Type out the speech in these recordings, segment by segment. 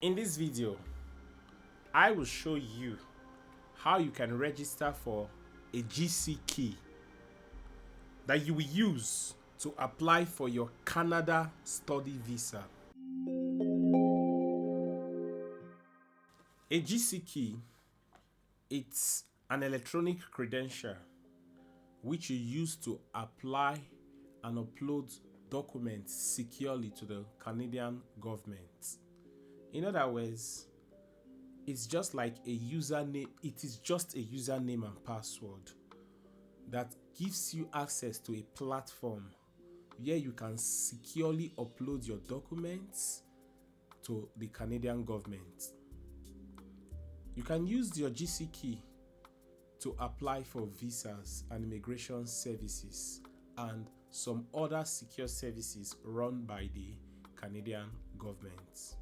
In this video, I will show you how you can register for a GC key that you will use to apply for your Canada study visa. A GC key, it's an electronic credential which you use to apply and upload documents securely to the Canadian government. In other words, it's just like a username. It is just a username and password that gives you access to a platform where you can securely upload your documents to the Canadian government. You can use your GC key to apply for visas and immigration services and some other secure services run by the Canadian government.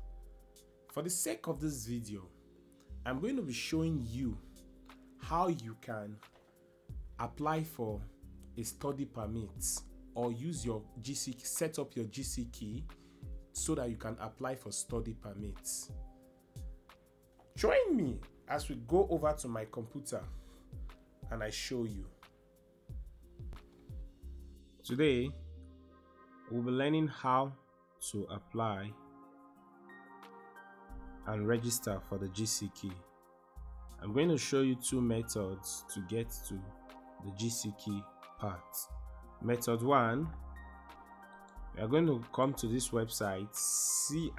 For the sake of this video, I'm going to be showing you how you can apply for a study permit or use your GC, set up your GC key so that you can apply for study permits. Join me as we go over to my computer and I show you. Today, we'll be learning how to apply and register for the GC key. I'm going to show you two methods to get to the GC key part. Method 1, we are going to come to this website cic.gc.ca.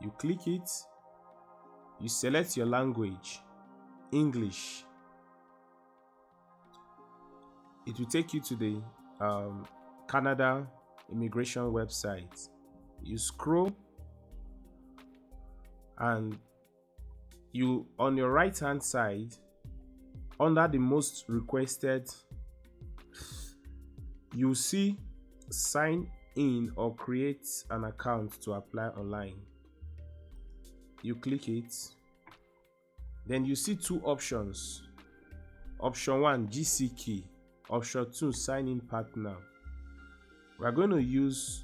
You click it, you select your language, English. It will take you to the Canada immigration website. You scroll and you, on your right hand side, under the most requested, you see sign in or create an account to apply online. You click it, then you see two options. Option 1, GC key. Option 2, sign in partner. We are going to use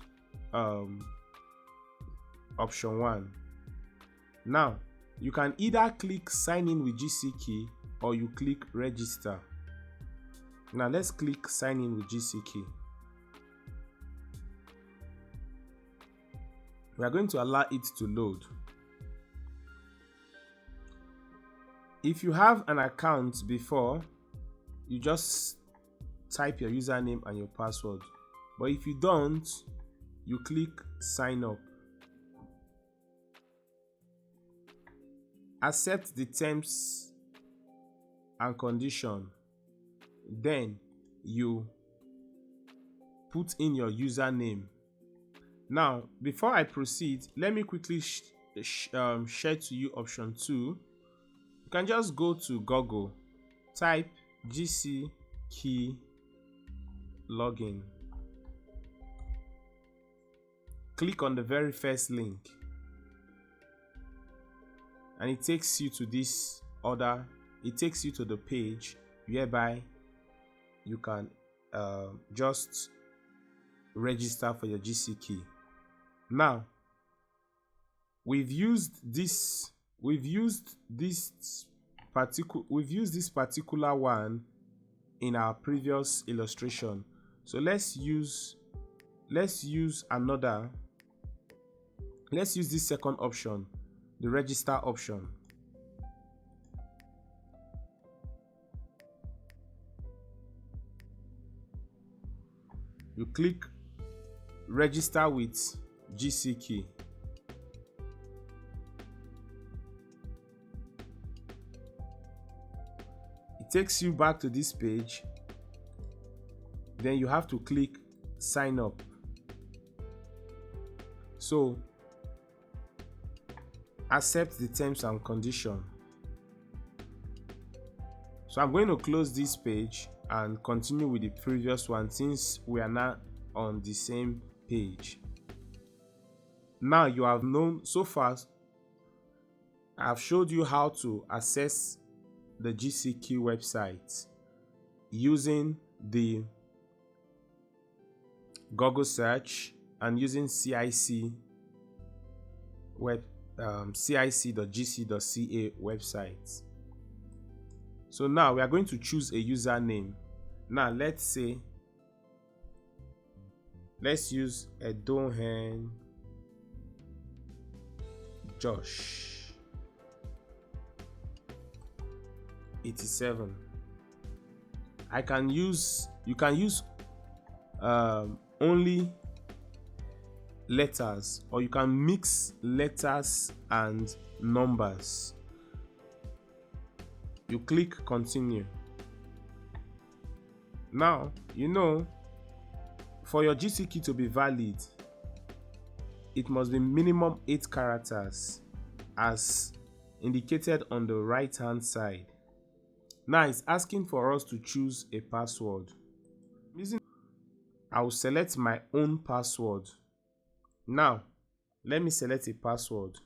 option 1. Now, you can either click sign in with GC key or you click register. Now, let's click sign in with GC key. We are going to allow it to load. If you have an account before, you just type your username and your password. But if you don't, you click sign up. Accept the terms and condition. Then you put in your username. Now, before I proceed, let me quickly share to you option 2. You can just go to Google, type GC key login. Click on the very first link and it takes you to this other, it takes you to the page whereby you can just register for your GC key. Now, we've used this particular one in our previous illustration. So let's use this second option, the register option. You click register with GC key. It takes you back to this page. Then you have to click sign up. So accept the terms and condition. So I'm going to close this page and continue with the previous one since we are now on the same page. Now you have known so far, I've showed you how to access the GC key website using the Google search and using CIC web cic.gc.ca website. So now we are going to choose a username. Now let's use Edohen Josh 87. You can use only letters, or you can mix letters and numbers. You click continue. Now, for your GC key to be valid, it must be minimum 8 characters as indicated on the right hand side. Now it's asking for us to choose a password. I will select my own password. Now, let me select a password.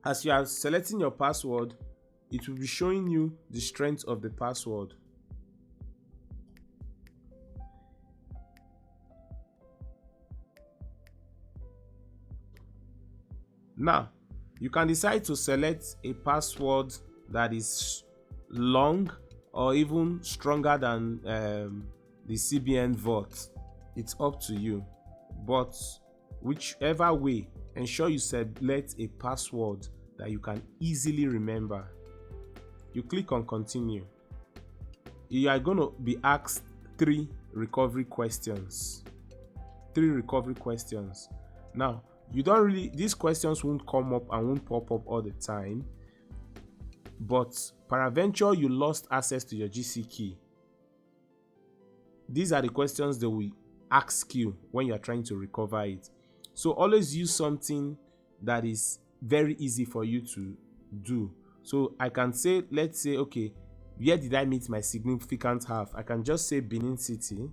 As you are selecting your password, it will be showing you the strength of the password. Now, you can decide to select a password that is long or even stronger than the CBN vault. It's up to you. But whichever way, ensure you select a password that you can easily remember. You click on continue. You are going to be asked 3 recovery questions. Now, these questions won't come up and won't pop up all the time, but peradventure you lost access to your GC key. These are the questions they will ask you when you are trying to recover it. So always use something that is very easy for you to do. So I can say, let's say, okay, where did I meet my significant half? I can just say Benin City.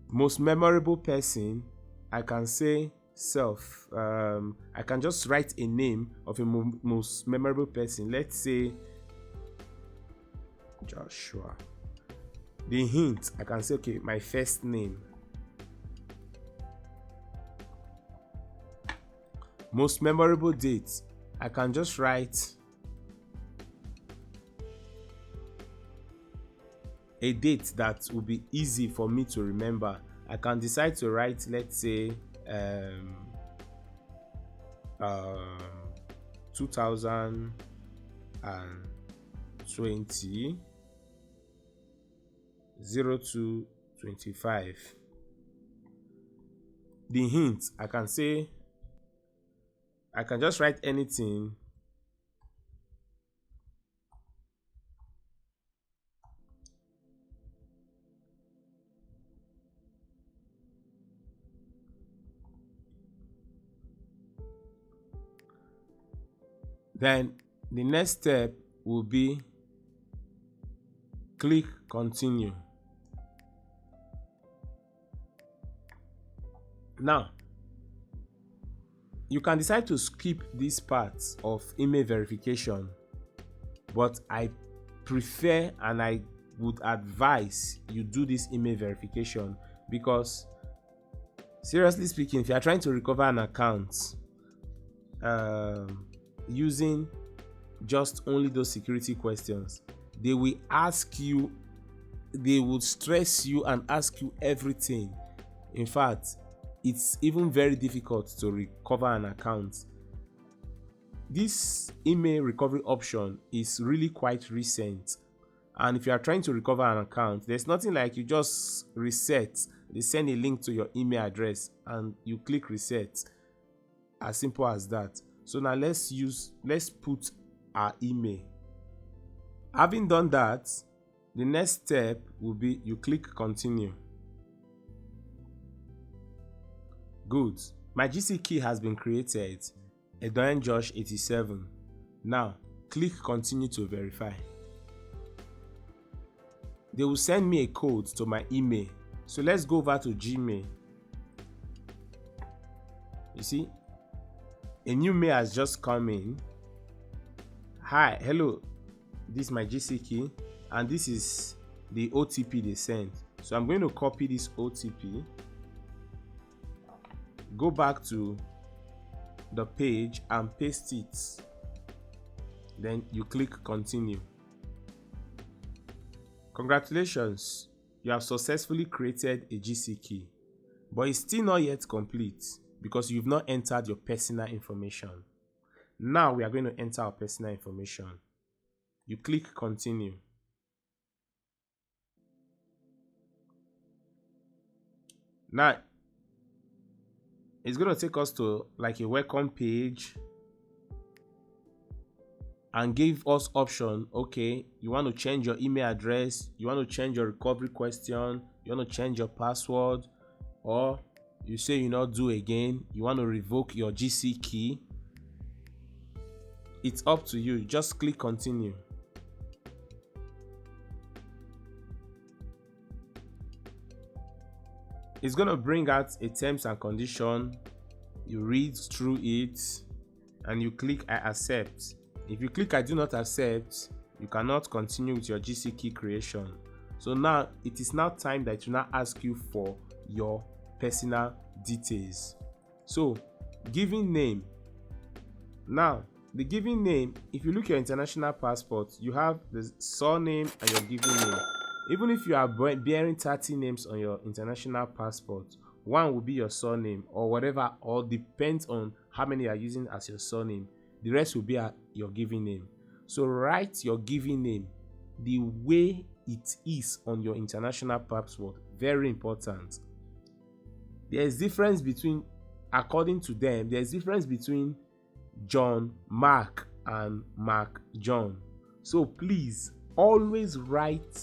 Most memorable person, I can say self. I can just write a name of a most memorable person. Let's say Joshua. The hint, I can say, okay, my first name. Most memorable date, I can just write a date that will be easy for me to remember. I can decide to write, let's say, 2020 0225. The hint, I can just write anything. Then the next step will be click continue. Now, you can decide to skip these parts of email verification, but I prefer and I would advise you do this email verification because, seriously speaking, if you are trying to recover an account using just only those security questions, they will stress you and ask you everything. In fact, it's even very difficult to recover an account. This email recovery option is really quite recent, and if you are trying to recover an account, there's nothing like you just reset. They send a link to your email address and you click reset. As simple as that. So now let's put our email. Having done that, the next step will be you click continue. Good. My GC key has been created. Edohen Josh 87. Now click continue to verify. They will send me a code to my email. So let's go over to Gmail. You see, A new mail has just come in. Hi, hello, this is my GC key and this is the OTP they sent. So I'm going to copy this OTP, go back to the page and paste it. Then you click continue. Congratulations, you have successfully created a GC key, but it's still not yet complete because you've not entered your personal information. Now we are going to enter our personal information. You click continue. Now it's going to take us to like a welcome page and give us option. Okay, you want to change your email address, you want to change your recovery question, you want to change your password, or you say you not do again, you want to revoke your GC key. It's up to you. Just click continue. It's going to bring out a terms and condition. You read through it and you click I accept. If you click I do not accept, you cannot continue with your GC key creation. So now it is now time that it will now ask you for your personal details. So giving name. Now the given name, if you look at your international passport, you have the surname and your given name. Even if you are bearing 30 names on your international passport, one will be your surname or whatever, or depends on how many you are using as your surname. The rest will be your given name. So write your given name the way it is on your international passport. Very important. There's difference between, according to them, there's difference between John Mark and Mark John. So please always write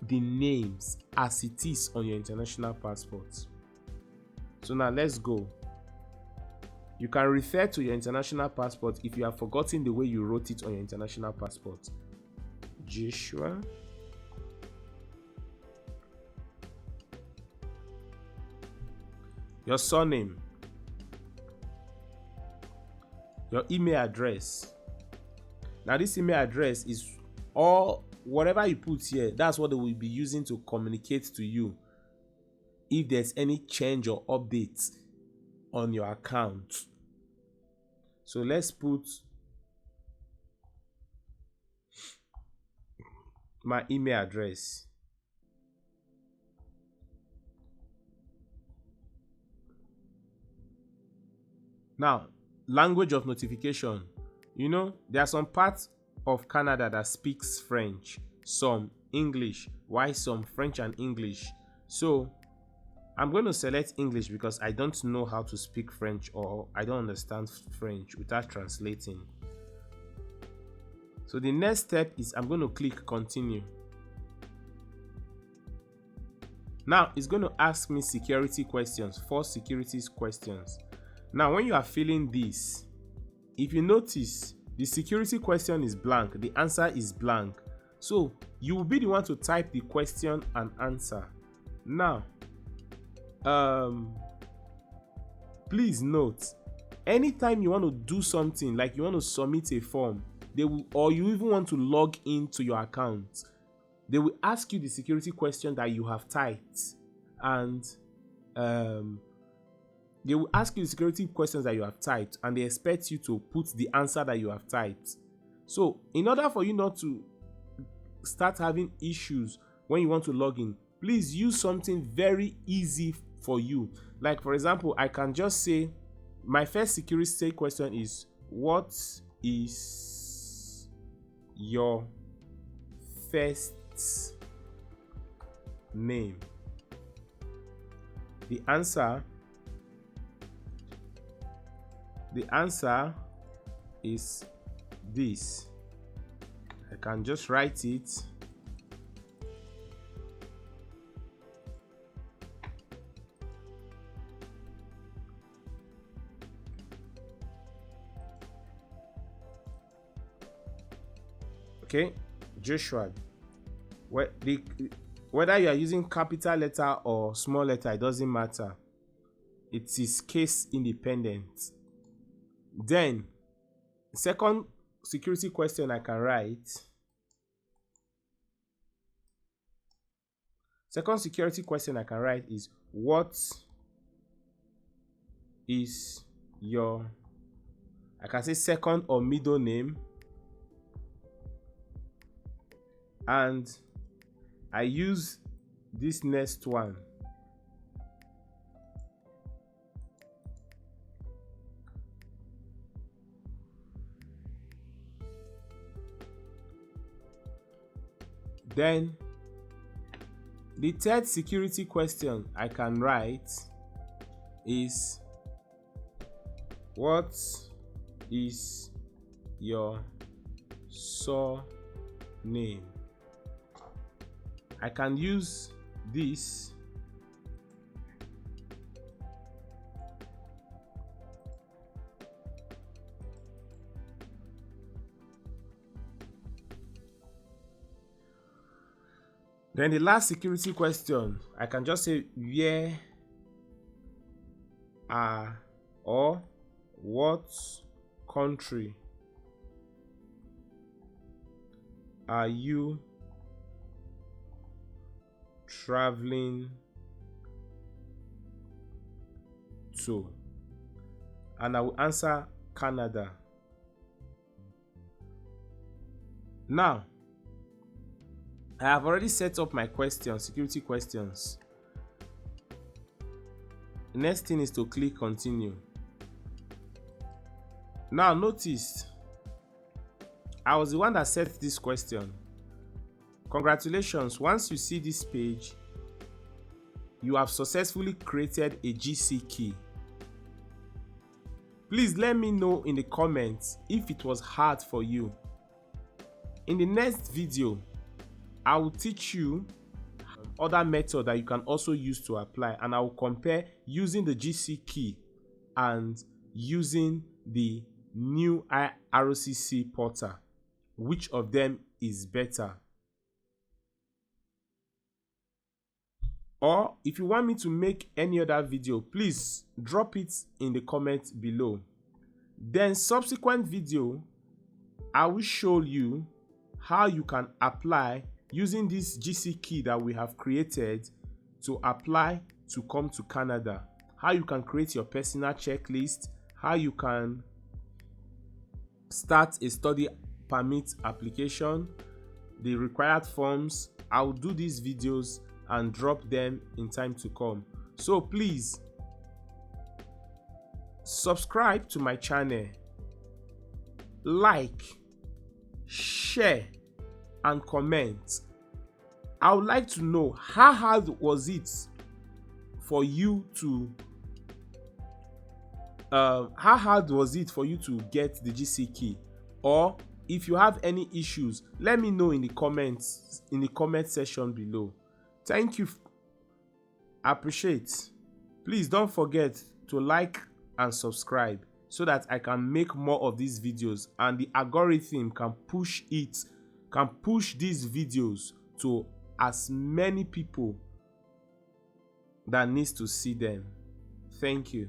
the names as it is on your international passport. So now let's go. You can refer to your international passport if you have forgotten the way you wrote it on your international passport. Joshua. Your surname. Your email address. Now this email address is all whatever you put here, that's what they will be using to communicate to you if there's any change or updates on your account. So let's put my email address. Now, language of notification. You know, there are some parts of Canada that speaks French, some English, while some French and English. So I'm going to select English because I don't know how to speak French, or I don't understand French without translating. So the next step is I'm going to click continue. Now it's going to ask me security questions, 4 security questions. Now when you are filling this, if you notice the security question is blank, the answer is blank. So you will be the one to type the question and answer. Now please note, anytime you want to do something, like you want to submit a form, they will, or you even want to log into your account, they will ask you the security question that you have typed, and they will ask you the security questions that you have typed, and they expect you to put the answer that you have typed. So in order for you not to start having issues when you want to log in, please use something very easy for you. Like for example, I can just say my first security question is, what is your first name? The answer is this. I can just write it. Okay, Joshua. Whether you are using capital letter or small letter, it doesn't matter. It is case independent. Then, second security question I can write. Second security question I can write is, what is your, I can say second or middle name, and I use this next one. Then the third security question I can write is, what is your surname? I can use this Then the last security question, I can just say where are or what country are you traveling to? And I will answer Canada. Now, I have already set up my questions, security questions. The next thing is to click continue. Now notice, I was the one that set this question. Congratulations, once you see this page, you have successfully created a GC key. Please let me know in the comments if it was hard for you. In the next video, I will teach you other methods that you can also use to apply, and I will compare using the GC key and using the new ROCC portal. Which of them is better? Or if you want me to make any other video, please drop it in the comments below. Then subsequent video, I will show you how you can apply using this GC key that we have created to apply to come to Canada. How you can create your personal checklist, how you can start a study permit application, the required forms. I'll do these videos and drop them in time to come. So please subscribe to my channel, like, share and comment. I would like to know, how hard was it for you to get the GC key? Or if you have any issues, let me know in the comments, in the comment section below. Thank you. I appreciate. Please don't forget to like and subscribe so that I can make more of these videos and the algorithm can push these videos to as many people that needs to see them. Thank you.